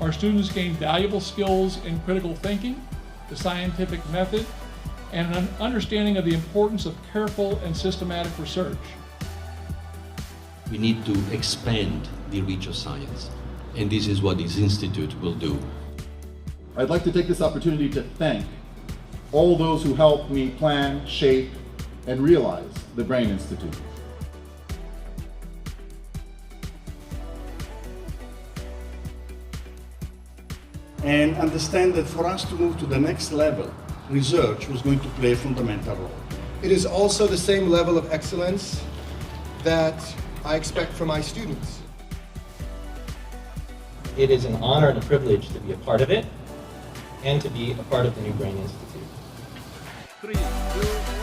Our students gain valuable skills in critical thinking, the scientific method, and an understanding of the importance of careful and systematic research. We need to expand the reach of science, and this is what this institute will do. I'd like to take this opportunity to thank all those who helped me plan, shape, and realize the Brain Institute. And understand that for us to move to the next level, research was going to play a fundamental role. It is also the same level of excellence that I expect from my students. It is an honor and a privilege to be a part of it and to be a part of the New Brain Institute. 3, 2,